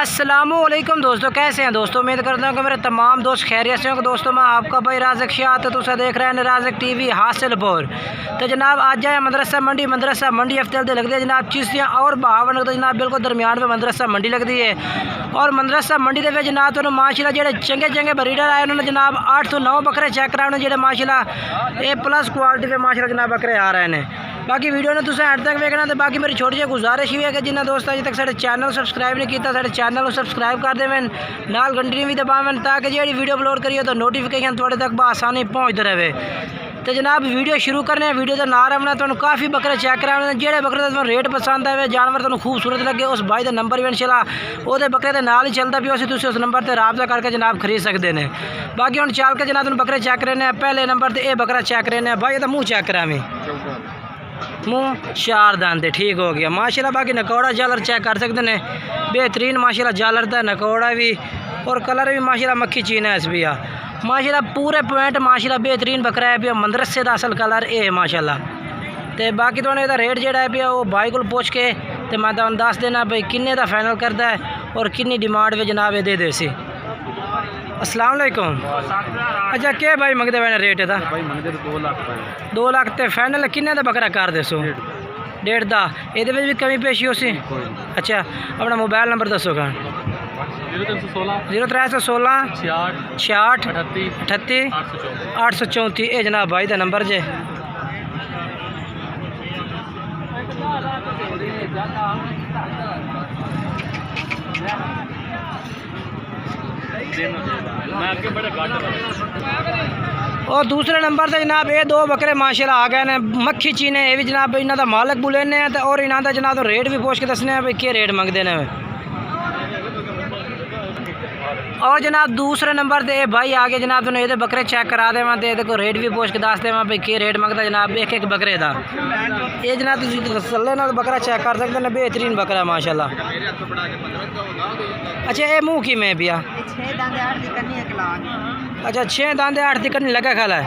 अस्सलामुअलैकुम दोस्तों, कैसे हैं दोस्तों। उम्मीद करता हूँ कि मेरे तमाम दोस्त खैरियत से होंगे। दोस्तों मैं आपका भाई राज़िक शाह, तो तुसा देख रहे हैं राज़िक टीवी हासिलपुर। तो जनाब आज जाए मदरसा मंडी हफ्ते लगती है जनाब चिश्तियाँ और बहावन तो जनाब बिल्कुल दरमियान में मदरसा मंडी लगती है। और मदरसा मंडी के जनाब तो माशाल्लाह जो चंगे ब्रीडर आए उन्होंने जनाब 8 तो 9 बकरे चेक कराए जो माशाल्लाह A+ क्वालिटी के माशाल्लाह जनाब बकरे आ रहे हैं। बाकी वीडियो ने तुसें एंड तक वेखना। तो बाकी मेरी छोटी जी गुजारिश ही है कि जिन्हें दोस्त अजे तक साढ़े चैनल सब्सक्राइब नहीं किया साढ़े चैनल को सब्सक्राइब कर देवें, नाल घंटी भी दबावें ताकि जी वीडियो अपलोड करिए तो नोटिफिकेशन थोड़े तक बआसानी पहुँचते रहे। तो जनाब वीडियो शुरू करने वीडियो का ना रखना। तो काफ़ी बकरे चेक कराने जेडे बकरे का रेट पसंद आए जानवर तुम खूबसूरत लगे उस भाई का नंबर भी इंशाल्लाह वो बकरे के नाल ही चलता पिया तुम उस नंबर पर रबता करके जनाब खरीद सकते हैं। बाकी हम चल के जनाब तुम बकरे चेक करने पहले नंबर पर यह बकरा चेक करने भाई तो मुँह चेक करा मुँह 4 दांत ठीक हो गया माशाल्लाह। बाकी नकौड़ा जालर चेक कर सकते हैं बेहतरीन माशाल्लाह जालर था नकौड़ा भी और कलर भी माशाल्लाह मक्खी चीन है इस भी माशाल्लाह पूरे पॉइंट माशाल्लाह बेहतरीन बकरा है पिया मदरसे का असल कलर ये माशाल्लाह। तो बाकी तो इसका रेट जोड़ा है पिया वो भाई को पूछ के तो मैं तुम दस देना भाई किन्ने का फाइनल करता है और किन्नी डिमांड में जनाब ये दे सी। अस्सलाम वालेकुम। अच्छा क्या भाई मंगते पे रेट है 2 लाख तो फाइनल किन्ने का बकरा कर दसो 1.5 का ये भी कमी पेशी हो सी। अच्छा अपना मोबाइल नंबर दसो 0316 66 38 834 ये जनाब भाई का नंबर जे। और दूसरे नंबर से जनाब ये 2 बकरे माशाल्लाह आ गए ने मक्खी चीने ये भी जनाब इन्हों का मालक बुलेने और इन्हों का जनाब तो रेट भी पूछ के दसने भाई क्या रेट मंगते हैं। और जनाब दूसरे नंबर से भाई आ गए जनाब तुम ये बकरे चेक करा देव तो ये रेट भी पूछ के दस देव भाई क्या रेट मंगता जनाब एक बकरे का। ये जनाब तसल्ले नाल बकरा चेक कर सकते हैं बेहतरीन बकरा माशाल्लाह। अच्छा ये मुँह की में पिया अच्छा 6 दांत 8 दी कन्नी लगा खाला है।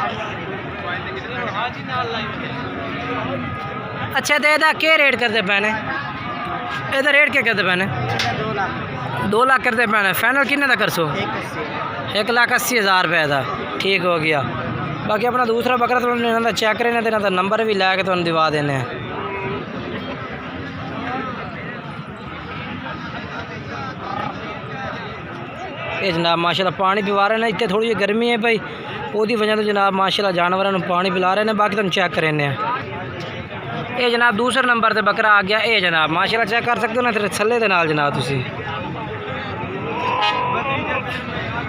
अच्छा तो यदा क्या रेट करते पैने यदा रेट क्या करते पैने 2 लाख करते पैने फाइनल किन्ने का कर सो 1,80,000 रुपये का ठीक हो गया। बाकी अपना दूसरा बकरा तो इन्होंने चेक करें तो इन्होंने नंबर भी लैके तो दिवा देने। ये जनाब माशाल्लाह पानी पिला रहे हैं इतने थोड़ी जी गर्मी है भाई वो वजह तो जनाब माशाल्लाह जानवरों को पानी पिला रहे हैं। बाकी तुम चेक करें ये जनाब दूसरे नंबर से बकरा आ गया ये जनाब माशाल्लाह चेक कर सकते हो ना तेरे थल्ले के नाल जनाब तुसी।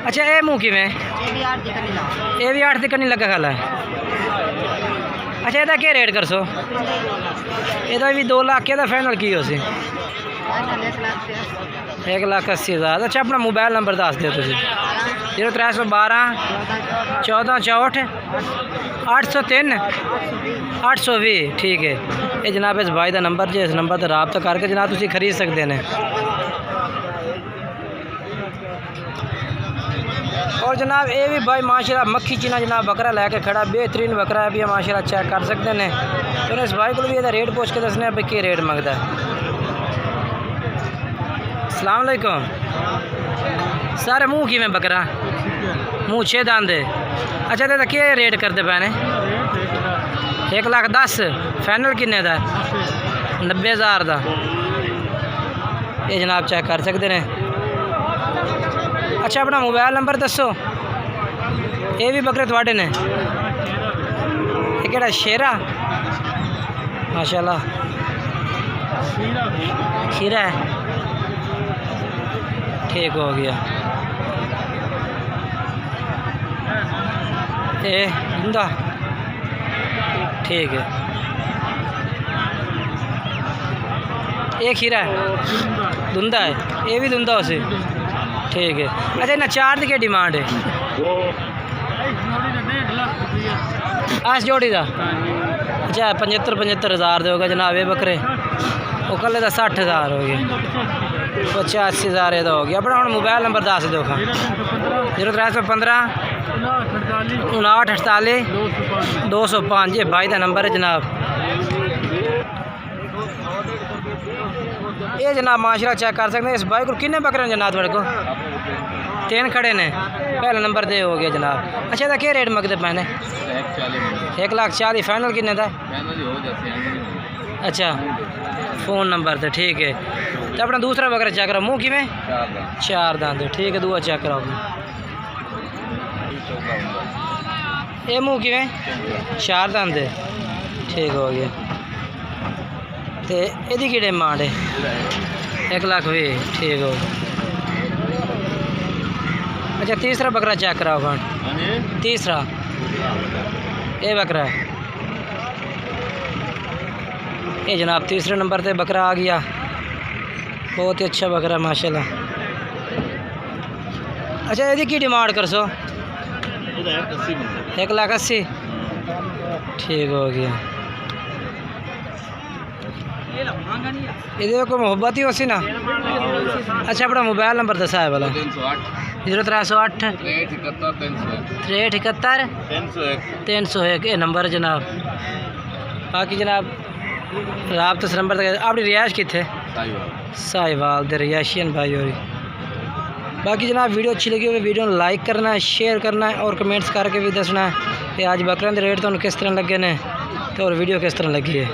अच्छा ये मुँह कि ये भी 8 दी कन्नी लगा खाला है। अच्छा यदा क्या रेट कर सो यदा भी 2 लाख के फाइनल की हो सी 1,80,000। अच्छा अपना मोबाइल नंबर दस दो 0312 14 64 803 820 ठीक है। ये जनाब इस भाई का नंबर जो इस नंबर पर रबता करके जनाब तुम खरीद सकते हैं। और जनाब ये भी भाई माशाल्लाह मक्खी चीना जनाब बकरा लैके खड़ा बेहतरीन बकरा है भी माशाल्लाह चेक कर सकते हैं। तो इस भाई को भी यदा रेट पूछ के दसने भाई क्या रेट मंगता है। अस्सलाम वालेकुम सर मुँह की में बकरा मुँह 6 दांत है। अच्छा तो क्या रेट करते पैने 1,10,000 फाइनल किन्ने का 90,000 का ये जनाब चेक कर सकते हैं। अच्छा अपना मोबाइल नंबर दसो ये भी बकरे थोड़े ने ये शेरा माशाल्लाह खीरा है ठीक हो गया। ये धुंधा ठीक है ये खीरा है धुंधा है ये भी धुंधा उसे ठीक है। अच्छा ना 4 की क्या डिमांड है आस जोड़ी का। अच्छा 75,000 दे होगा जनाब ये बकरे वो कल का 60,000 हो गया 85,000 ये हो गया। अपना हम मोबाइल नंबर दस दो 0315 59 48 205 ये भाई का नंबर है जनाब। ये जनाब माशरा चेक कर सकते हैं। इस भाई को किन्ने बकरे जनाब थोड़े को 3 खड़े ने, पहला नंबर दे हो गया जनाब। अच्छा तो क्या रेट मंगते पैने? 1,40,000 फाइनल किन्ने दा? अच्छा फ़ोन नंबर तो ठीक है। तो अपना दूसरा बकरा चेक करो, मुँह किमें 4 दांत, ठीक है। दूआ चेक कराओ, ये मुँह किमें 4 दांत, ठीक हो गया। तो यदी कि डिमांड है? 1,20,000, ठीक हो। अच्छा तीसरा बकरा चेक कराओ खान, तीसरा ये बकरा है, ये जनाब तीसरे नंबर पे बकरा आ गया। बहुत ही अच्छा बकरा माशाल्लाह। अच्छा यदि की डिमांड कर सो? 1,80,000, ठीक हो गया। ये को मोहब्बत ही हो सी ना। अच्छा अपना मोबाइल नंबर दसा है वाला? 0308 6371 301 ये नंबर जनाब। बाकी जनाब राब्ता से नंबर तक। आपकी रिहाइश कितने? साहिवाल दे रिहायशियन भाई हो। बाकी जनाब वीडियो अच्छी लगी हुई वीडियो लाइक करना है, शेयर करना है और कमेंट्स करके भी दसना है कि आज बकरे के रेट तो किस तरह लगे ने तो और वीडियो किस तरह लगी है।